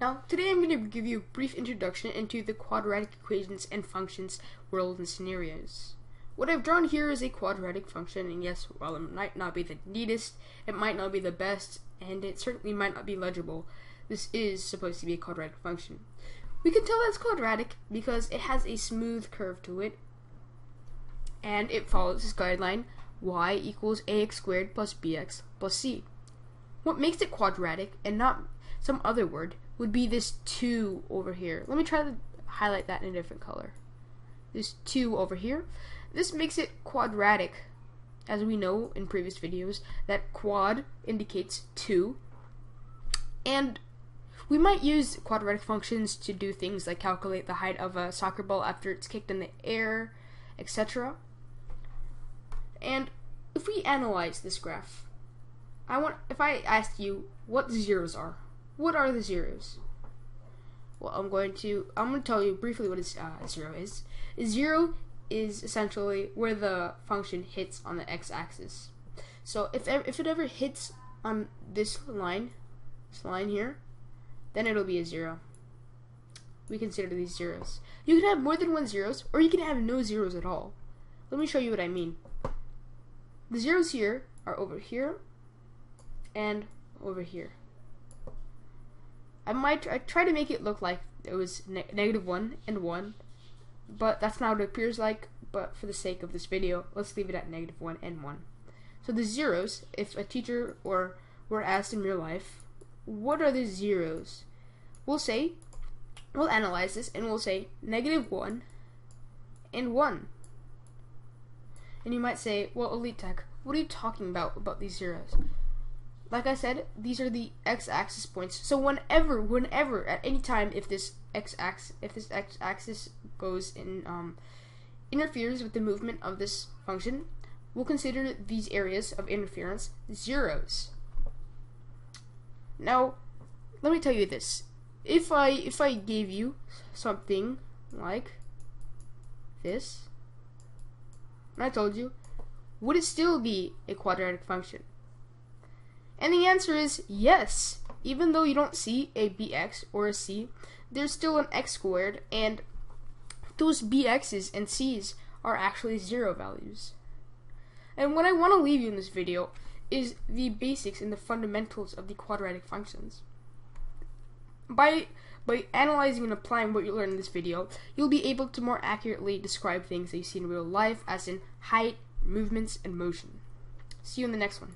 Now, today I'm going to give you a brief introduction into the quadratic equations and functions world and scenarios. What I've drawn here is a quadratic function, and yes, while it might not be the neatest, it might not be the best, and it certainly might not be legible, this is supposed to be a quadratic function. We can tell that's quadratic because it has a smooth curve to it, and it follows this guideline, y equals ax squared plus bx plus c. What makes it quadratic, and not some other word, would be this 2 over here. Let me try to highlight that in a different color. This 2 over here. This makes it quadratic. As we know in previous videos, that quad indicates 2. And we might use quadratic functions to do things like calculate the height of a soccer ball after it's kicked in the air, etc. And if we analyze this graph, if I ask you what the zeros are, what are the zeros? Well, I'm going to tell you briefly what a zero is. A zero is essentially where the function hits on the x-axis. So if it ever hits on this line here, then it'll be a 0. We consider these zeros. You can have more than one zeros, or you can have no zeros at all. Let me show you what I mean. The zeros here are over here and over here. I try to make it look like it was -1 and 1, but that's not what it appears like. But for the sake of this video, let's leave it at -1 and 1. So the zeros, if a teacher or were asked in real life, what are the zeros? We'll analyze this and we'll say -1 and 1. And you might say, well, EliteTech, what are you talking about these zeros? Like I said, these are the x-axis points. So whenever, at any time, if this x-axis goes in, interferes with the movement of this function, we'll consider these areas of interference zeros. Now, let me tell you this: if I gave you something like this, and I told you, would it still be a quadratic function? And the answer is yes. Even though you don't see a bx or a c, there's still an x squared, and those bx's and c's are actually 0 values. And what I want to leave you in this video is the basics and the fundamentals of the quadratic functions. By analyzing and applying what you learned in this video, you'll be able to more accurately describe things that you see in real life, as in height, movements, and motion. See you in the next one.